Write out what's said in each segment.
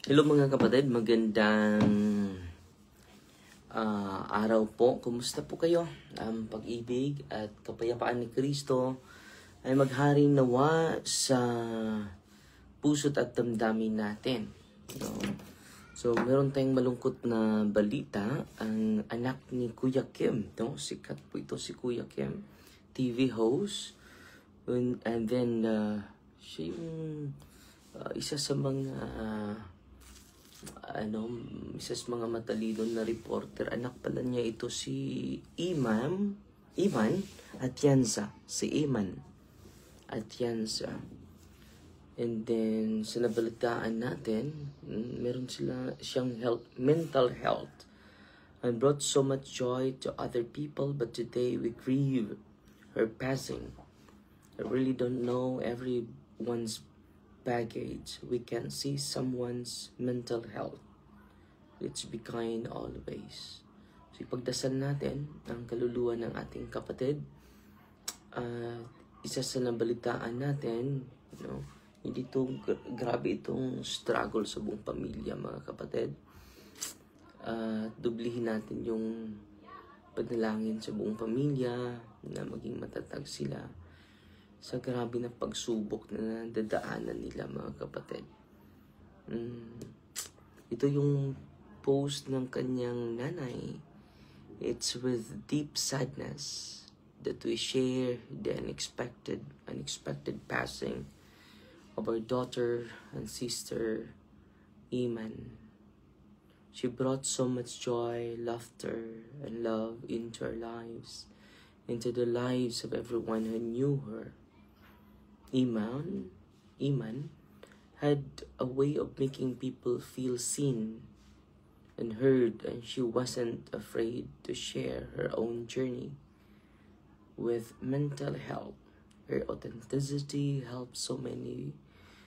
Hello mga kapatid, magandang araw po. Kumusta po kayo? Pag-ibig at kapayapaan ni Kristo ay magharing nawa sa puso't at damdamin natin. No? So, meron tayong malungkot na balita. Ang anak ni Kuya Kim, no? Sikat po ito si Kuya Kim, TV host. And then, siya yung isa sa mga isa sa mga matalino na reporter. Anak pala niya ito si Iman Atienza. Si Iman Atienza. And then, sa nabalitaan natin, meron siyang mental health and brought so much joy to other people, but today we grieve her passing. I really don't know everyone's baggage. We can see someone's mental health. Let's be kind always. So, ipagdasal natin ang kaluluwa ng ating kapatid. Isa sa nabalitaan natin, hindi grabe itong struggle sa buong pamilya, mga kapatid. Dublihin natin yung panalangin sa buong pamilya na maging matatag sila sa grabe na pagsubok na dadaanan nila, mga kapatid. Ito yung post ng kanyang nanay. It's with deep sadness that we share the unexpected passing of our daughter and sister, Iman. She brought so much joy, laughter, and love into our lives, into the lives of everyone who knew her. Iman had a way of making people feel seen and heard, and she wasn't afraid to share her own journey with mental health. Her authenticity helped so many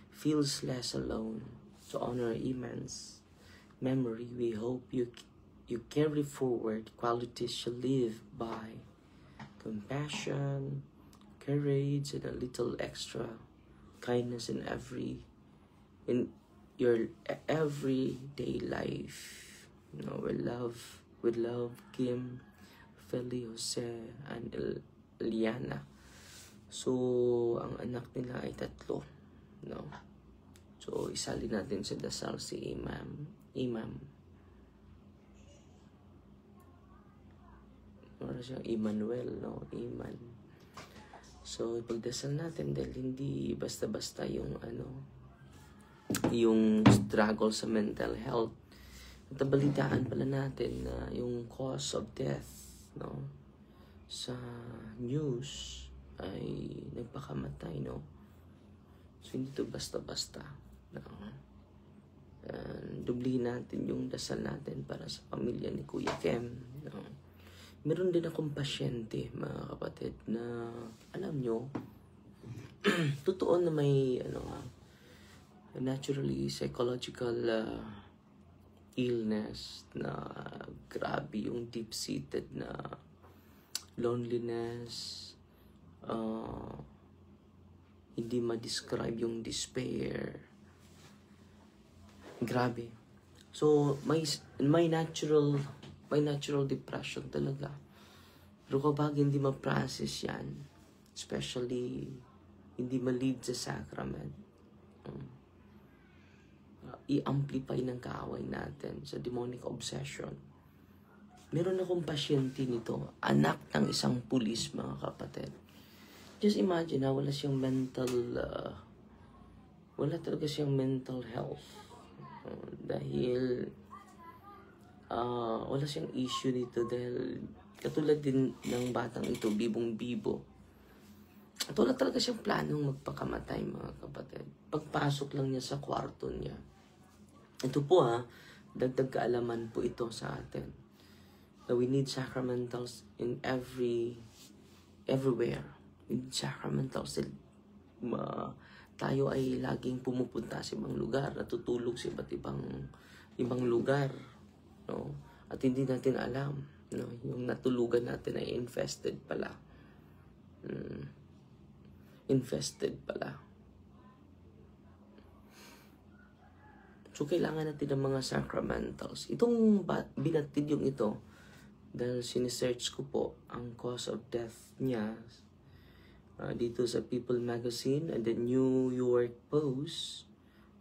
feel less alone. To honor Iman's memory, we hope you carry forward qualities she lived by: compassion, courage, and a little extra kindness in your everyday life. With love, Kim, Feli, Jose, and Liana. So, ang anak nila ay 3. No? So, isali natin sa dasal si Imam. Para siyang Emmanuel, no? Iman. So, ipagdasal natin dahil hindi basta-basta yung struggle sa mental health. At balitaan pala natin na yung cause of death, no, sa news ay nagpakamatay, no. So, hindi to basta-basta, no. Dublihin natin yung dasal natin para sa pamilya ni Kuya Kim, no. Meron din akong pasyente, mga kapatid, na alam nyo, totoo na may naturally psychological illness na grabe, yung deep-seated na loneliness, hindi ma-describe yung despair. Grabe. So, may natural depression talaga. Pero kapag hindi ma-process yan, especially hindi ma-lead sa sacrament, i-amplify ng kaaway natin sa demonic obsession. Meron akong pasyente nito, anak ng isang pulis, mga kapatid. Just imagine na wala talaga siyang mental health. Dahil wala siyang issue dito, dahil katulad din ng batang ito, bibong-bibo. At wala talaga siyang planong magpakamatay, mga kapatid. Pagpasok lang niya sa kwarto niya. Ito po dagdag kaalaman po ito sa atin. That we need sacramentals in everywhere. We need sacramentals. Tayo ay laging pumupunta sa ibang lugar, natutulog sa iba't ibang lugar, no? At hindi natin alam, no? Yung natulugan natin ay infested pala. Infested pala. So, kailangan natin ng mga sacramentals. Itong binatid yung ito, dahil sinesearch ko po ang cause of death niya dito sa People Magazine and the New York Post.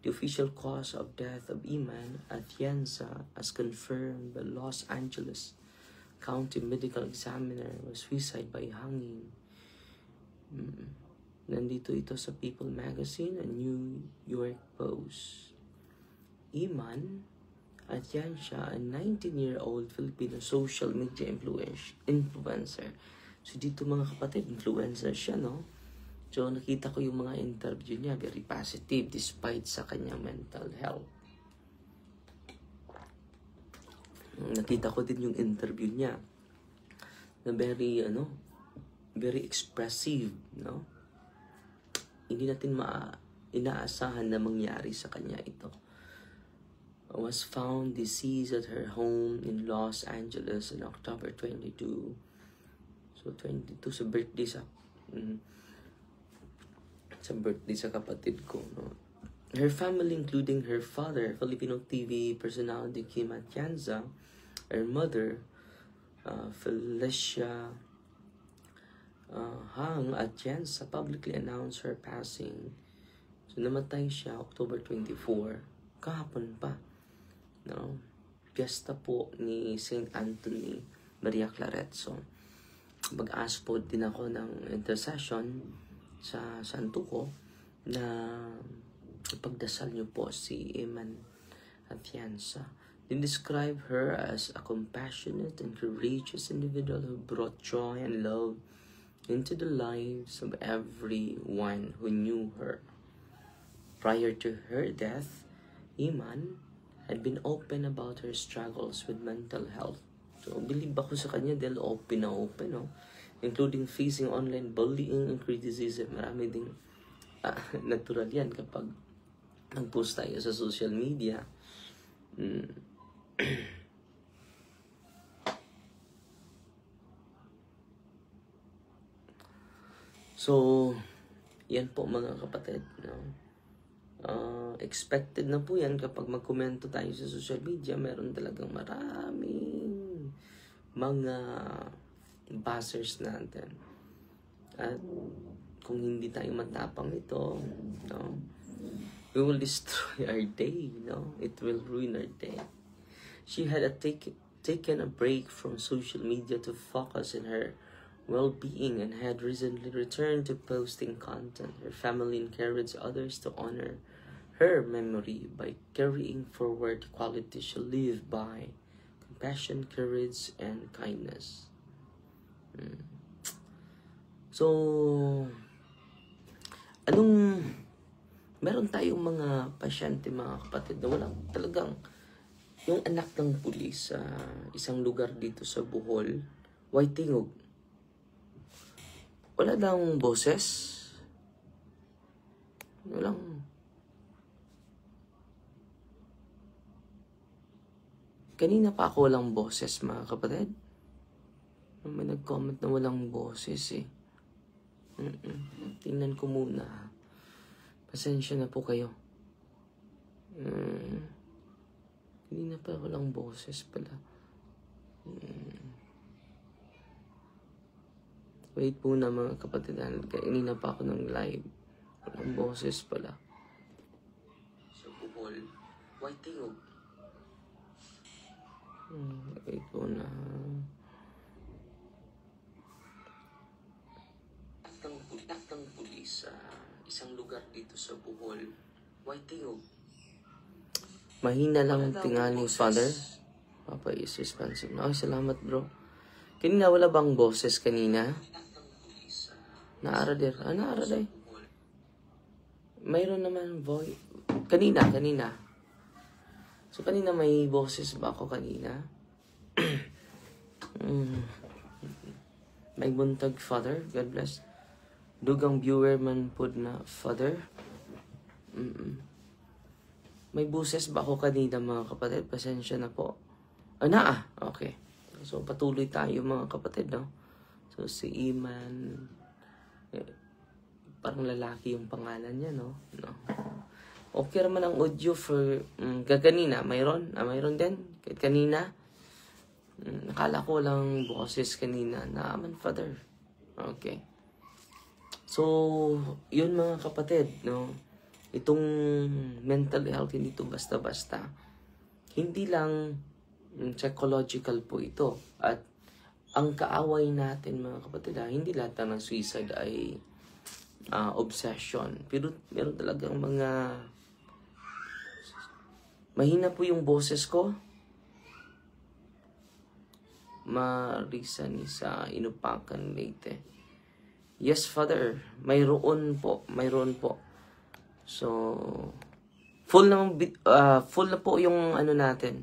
The official cause of death of Iman Atienza, as confirmed by Los Angeles County Medical Examiner, was suicide by hanging. Nandito ito sa People Magazine and New York Post. Iman Atienza, a 19-year-old Filipino social media influencer. So dito mga kapatid, influencer siya, no? So nakita ko yung mga interview niya, very positive despite sa kanyang mental health. Nakita ko din yung interview niya na very expressive, no? Hindi natin inaasahan na mangyari sa kanya ito. Was found deceased at her home in Los Angeles on October 22. So 22 sa birthday sa kapatid ko, no? Her family, including her father, Filipino TV personality Kim Atienza, her mother, Felicia Hang Atienza, publicly announced her passing. So namatay siya October 24, kahapon pa, no? Fiesta po ni St. Anthony Maria Claret. So mag-ask po din ako ng intercession sa santo ko na ipagdasal niyo po si Iman Atienza. They describe her as a compassionate and courageous individual who brought joy and love into the lives of everyone who knew her. Prior to her death, Iman had been open about her struggles with mental health. So, believe ako sa kanya dahil open, no? Including facing online bullying and criticism. Marami ding natural yan kapag nag-post tayo sa social media. So, yan po mga kapatid, no? Expected na po yan kapag magkomento tayo sa social media. Meron talagang maraming mga buzzers natin. At kung hindi tayo matapang ito, no, we will destroy our day, no? It will ruin our day. She had taken a break from social media to focus on her well-being and had recently returned to posting content. Her family encouraged others to honor her memory by carrying forward the qualities she lived by: compassion, courage, and kindness. So, meron tayong mga pasyente, mga kapatid, na walang talagang, yung anak ng pulis sa isang lugar dito sa Bohol, Waitingog, wala daw boses. Walang. Kanina pa ako walang boses, mga kapatid. May nag-comment na walang boses eh. Tingnan ko muna. Pasensya na po kayo. Kanina pa walang boses pala. Wait po na mga kapatid. Kanina pa ako ng live. Walang boses pala. Sa Bohol. Waitingog. Wait po na. Ng pulis sa isang lugar dito sa Bohol, Waitingog. Mahina lang tingali, Father. Papa is responsive. Ay, salamat bro. Kanina wala bang boses kanina? Naara der. Naara der. Mayroon naman voice. Kanina. So kanina may boses ba ako kanina? May buntag, Father. God bless. Dugang viewer man po na, Father. May buses ba ako kanina, mga kapatid? Pasensya na po. Okay. So, patuloy tayo, mga kapatid, no? So, si Iman, parang lalaki yung pangalan niya, no? Okay naman ang audio for kaganina. Mayroon? Mayroon din? Kahit kanina? Nakala ko lang boses kanina na man Father. Okay. So, yun mga kapatid, no? Itong mental health, hindi ito basta-basta. Hindi lang psychological po ito. At ang kaaway natin mga kapatid, hindi lahat ng suicide ay obsession. Pero meron talagang mga... Mahina po yung boses ko. Marisa ni sa Inupakan Leyte. Yes, Father. Mayroon po. So, full na po yung ano natin.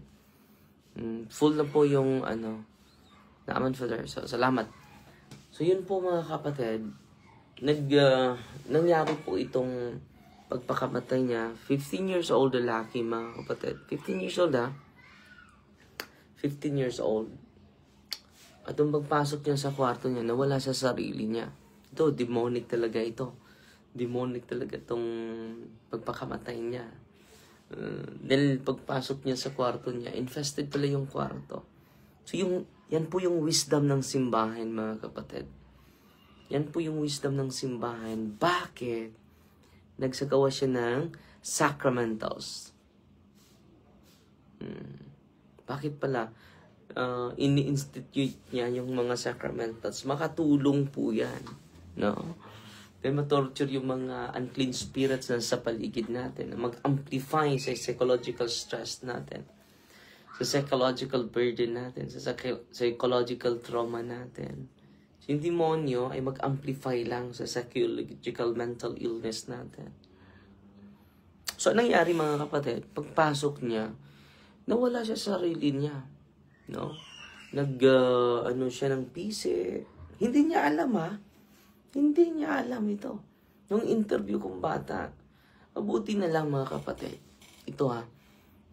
Full na po yung ano. Naaman, Father. So, salamat. So, yun po mga kapatid. Nangyari po itong pagpakamatay niya. 15 years old lalaki mga kapatid. 15 years old 15 years old. At nung pagpasok niya sa kwarto niya, nawala sa sarili niya. Ito, demonic talaga ito. Demonic talaga itong pagpakamatay niya. Dahil pagpasok niya sa kwarto niya, infested pala yung kwarto. So, yan po yung wisdom ng simbahan, mga kapatid. Yan po yung wisdom ng simbahan. Bakit? Nagsagawa siya ng sacramentals. Bakit pala? Ini-institute niya yung mga sacramentals. Makatulong po yan. No? Then matorture yung mga unclean spirits na sa paligid natin. Mag-amplify sa psychological stress natin. Sa psychological burden natin. Sa psychological trauma natin. So, yung demonyo ay mag-amplify lang sa psychological mental illness natin. So, anong nangyari mga kapatid? Pagpasok niya, nawala siya sa sarili niya. No? Siya ng pisi. Hindi niya alam Hindi niya alam ito. Nung interview kong bata, mabuti na lang mga kapatid. Ito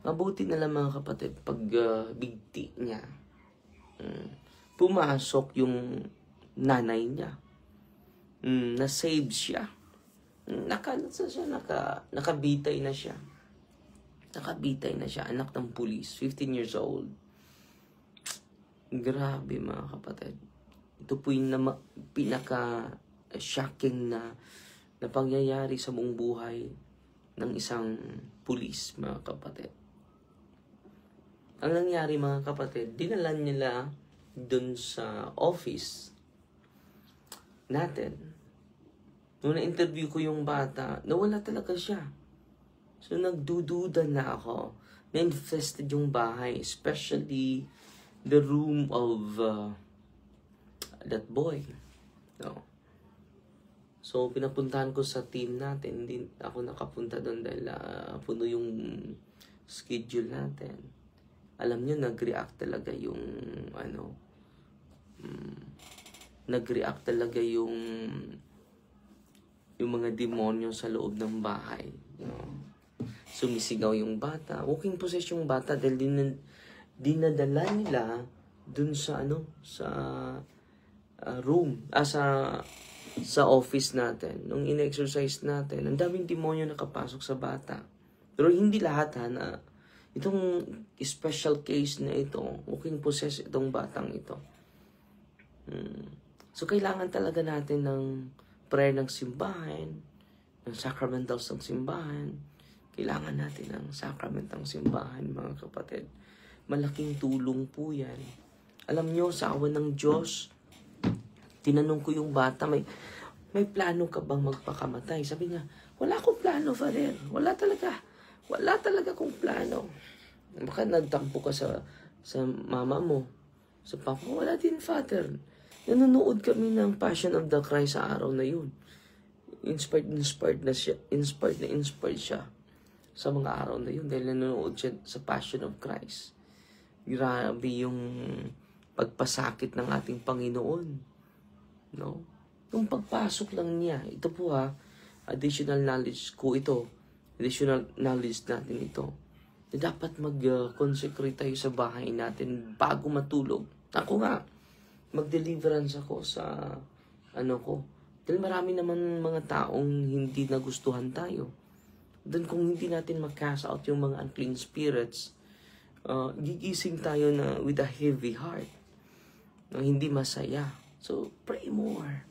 mabuti na lang mga kapatid pag bigti niya. Pumasok yung nanay niya. Na-save siya. Nakabitay na siya. Nakabitay na siya. Anak ng pulis. 15 years old. Grabe mga kapatid. Ito po yung pinaka-shocking na pangyayari sa buong buhay ng isang pulis, mga kapatid. Ang nangyari mga kapatid, dinalan nila dun sa office natin. Nung na-interview ko yung bata, nawala talaga siya. So nagdududa na ako. Na-infested yung bahay, especially the room of that boy. No. So, pinapuntahan ko sa team natin. Hindi ako nakapunta doon dahil puno yung schedule natin. Alam nyo, nag-react talaga yung nag-react talaga yung mga demonyo sa loob ng bahay. No. Sumisigaw yung bata. Walking possess yung bata dahil dinadala nila dun sa room, sa office natin. Nung in-exercise natin, ang daming demonyo nakapasok sa bata. Pero hindi lahat na itong special case na ito, walking possess itong batang ito. So kailangan talaga natin ng prayer ng simbahan, ng sacramentals ng simbahan. Kailangan natin ng sacrament ng simbahan, mga kapatid. Malaking tulong po yan. Alam nyo, sa awan ng Diyos, tinanong ko yung bata, may plano ka bang magpakamatay? Sabi niya, wala akong plano, Father. Wala talaga akong plano. Baka nagtampo ka sa mama mo, sa papa mo. Wala din, Father. Nanonood kami ng Passion of the Christ sa araw na yun. Inspired siya sa mga araw na yun dahil nanonood siya sa Passion of Christ. Grabe yung pagpasakit ng ating Panginoon. No? Yung pagpasok lang niya, ito po additional knowledge ko ito. Additional knowledge natin ito. Na dapat mag-consecrate tayo sa bahay natin bago matulog. Ako nga, mag-deliverance ako sa ko. Dahil marami naman mga taong hindi nagustuhan tayo. Then kung hindi natin mag-cast out yung mga unclean spirits, gigising tayo na with a heavy heart, hindi masaya. So, pray more.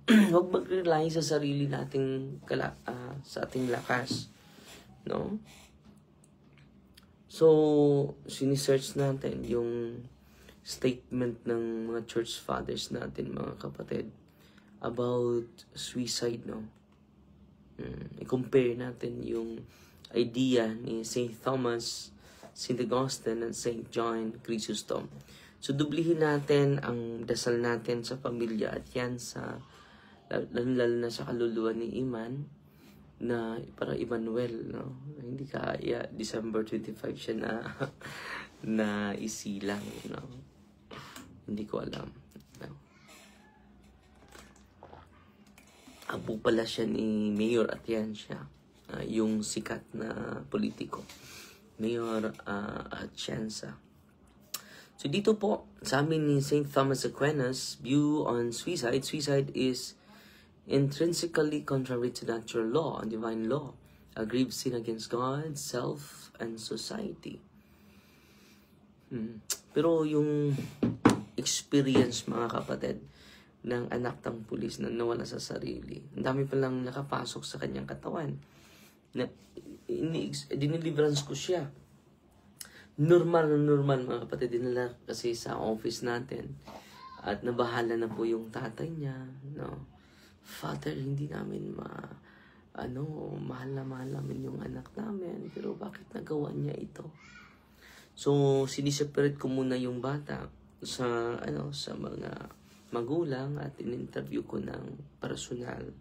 Huwag mag-rely sa sarili nating sa ating lakas, no? So, sinisearch natin yung statement ng mga church fathers natin, mga kapatid, about suicide, no? I-compare natin yung idea ni St. Thomas, St. Augustine, and St. John Chrysostom. So, dublihin natin ang dasal natin sa pamilya at yan sa lalo na sa kaluluwa ni Iman, na para Emmanuel, no? Hindi kaya December 25 siya na isilang, no? Hindi ko alam, no? Apo pala siya ni Mayor Atienza, yung sikat na politiko, Mayor Atienza. So dito po sa amin ni St. Thomas Aquinas, view on suicide is intrinsically contrary to natural law and divine law, a grave sin against God, self, and society. Pero yung experience, mga kapatid, ng anak ng pulis na nawala sa sarili, ang dami palang nakapasok sa kanyang katawan. Diniliverance ko siya. Normal mga kapatid, dinala kasi sa office natin. At nabahala na po yung tatay niya, no? Father, hindi namin mahal namin yung anak namin, pero bakit nagawa niya ito? So, siniseparate ko muna yung bata sa mga magulang at in-interview ko ng personal.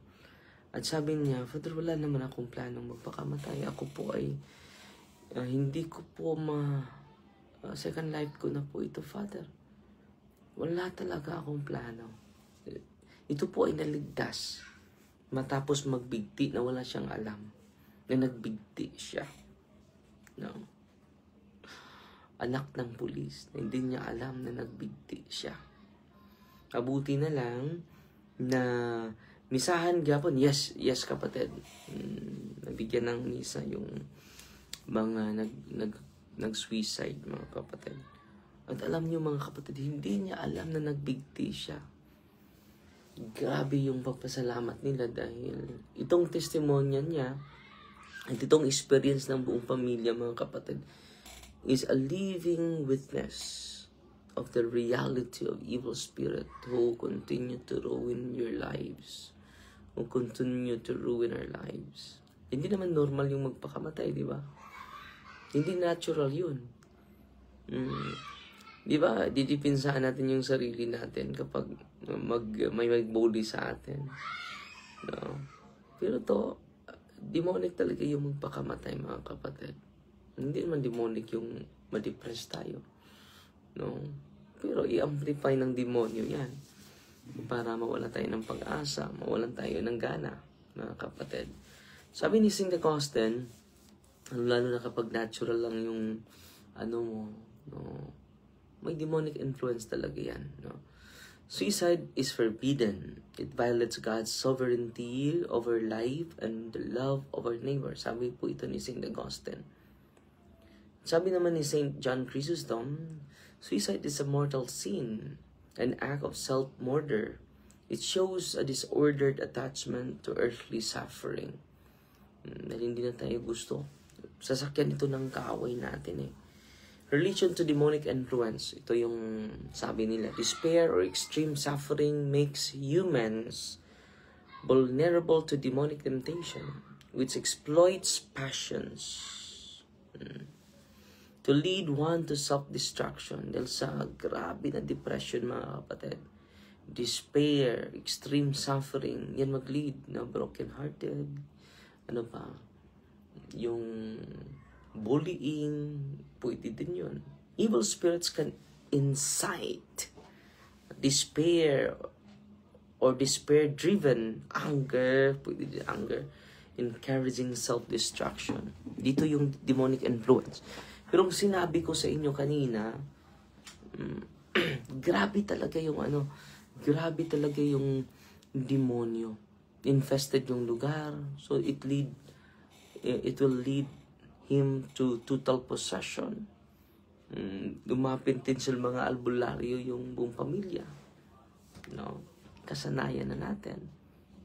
At sabi niya, Father, wala naman akong planong magpakamatay. Ako po ay hindi ko po second life ko na po ito, Father. Wala talaga akong plano. Ito po ay naligtas matapos magbigti na wala siyang alam na nagbigti siya. No? Anak ng pulis na hindi niya alam na nagbigti siya. Kabuti na lang na misahan gyapon. Yes kapatid. Nabigyan ng misa yung mga nag-suicide, mga kapatid. At alam niyo, mga kapatid, hindi niya alam na nagbigti siya. Grabe yung pagpasalamat nila dahil itong testimonya niya at itong experience ng buong pamilya, mga kapatid, is a living witness of the reality of evil spirit who continue to ruin your lives, who continue to ruin our lives. Hindi naman normal yung magpakamatay, di ba? Hindi natural yun. Di ba? Didipinsaan natin yung sarili natin kapag may mag-bully sa atin. No? Pero to, demonic talaga yung magpakamatay, mga kapatid. Hindi naman demonic yung ma-depress tayo. No? Pero i-amplify ng demonyo yan para mawala tayo ng pag-asa, mawalan tayo ng gana, mga kapatid. Sabi ni St. Augustine, lalo na kapag natural lang yung no? May demonic influence talaga yan, no? Suicide is forbidden. It violates God's sovereignty over life and the love of our neighbor. Sabi po ito ni St. Augustine. Sabi naman ni St. John Chrysostom, suicide is a mortal sin, an act of self-murder. It shows a disordered attachment to earthly suffering. Dahil hindi na tayo gusto. Sasakyan ito ng kaaway natin, Relation to demonic influence. Ito yung sabi nila. Despair or extreme suffering makes humans vulnerable to demonic temptation, which exploits passions to lead one to self-destruction. Dahil sa grabe na depression, mga kapatid, despair, extreme suffering, yan mag-lead na broken-hearted. Ano pa? Yung bullying, pwede din yun. Evil spirits can incite despair or despair-driven anger, pwede din anger, encouraging self-destruction. Dito yung demonic influence. Pero kung sinabi ko sa inyo kanina, grabe talaga yung demonyo. Infested yung lugar. So it lead it will lead him to total possession. Gumapin din sa mga albularyo yung buong pamilya. No? Kasanayan na natin.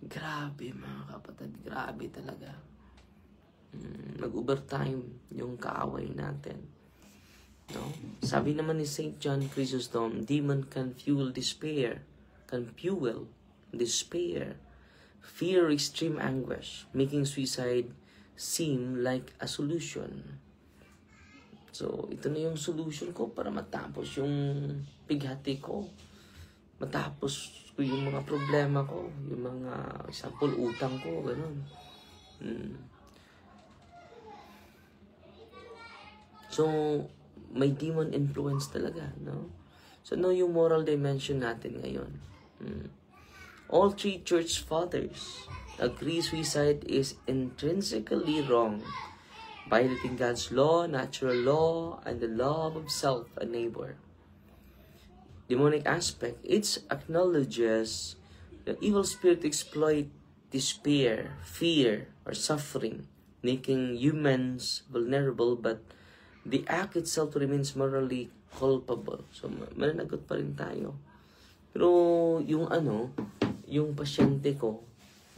Grabe mga kapatid, grabe talaga. Nag-overtime yung kaaway natin. No? Sabi naman ni St. John Chrysostom, demon can fuel despair, fear, extreme anguish, making suicide seem like a solution. So, ito na yung solution ko para matapos yung pighati ko. Matapos ko yung mga problema ko, yung mga, example, utang ko, ganun. So, may demon influence talaga, no? So, ano yung moral dimension natin ngayon? All three church fathers agree suicide is intrinsically wrong, violating God's law, natural law, and the law of self and neighbor. Demonic aspect, it acknowledges the evil spirit exploit despair, fear, or suffering, making humans vulnerable, but the act itself remains morally culpable. So, mananagot pa rin tayo. Pero, yung pasyente ko,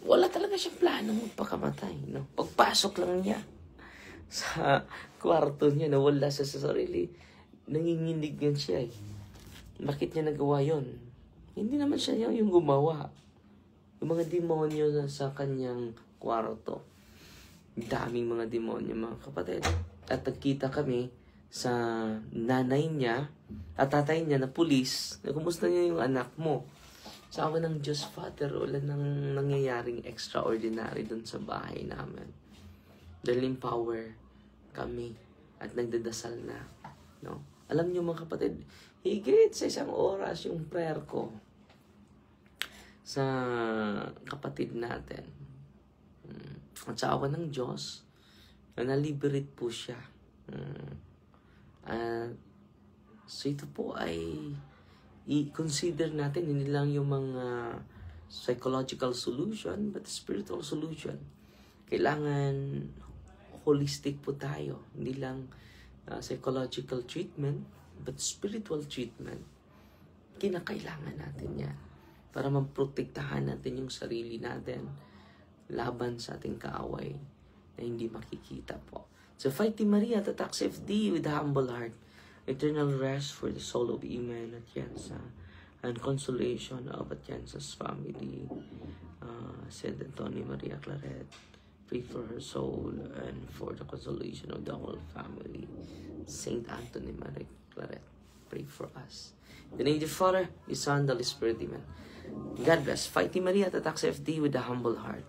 wala talaga siyang plano magpakamatay. No? Pagpasok lang niya sa kwarto niya, nawala siya sa sarili, nanginginig yan siya eh. Bakit niya nagawa yon? Hindi naman siya yung gumawa. Yung mga demonyo sa kanyang kwarto. Daming mga demonyo, mga kapatid. At nagkita kami sa nanay niya at tatay niya na pulis. Kumusta niya yung anak mo? Sabi ng Diyos, Father, wala nang nangyayaring extraordinary dun sa bahay namin. Dahil empower kami at nagdadasal na. No? Alam niyo mga kapatid, higit sa 1 oras yung prayer ko sa kapatid natin. At sa awa ng Diyos, na-liberate po siya. So ito po ay i-consider natin hindi lang yung mga psychological solution but spiritual solution. Kailangan holistic po tayo. Hindi lang psychological treatment but spiritual treatment. Kinakailangan natin yan para maprotektahan natin yung sarili natin laban sa ating kaaway na hindi makikita po. So, Fighting Maria, tatak CFD with a humble heart. Eternal rest for the soul of Iman Atienza and consolation of Atienza's family. Said Antonio Maria Claret, pray for her soul and for the consolation of the whole family. Saint Anthony Maria Claret, pray for us. In the name of the Father, the Son, the Holy Spirit, Amen. God bless. Fighting Maria, tatak CFD with a humble heart.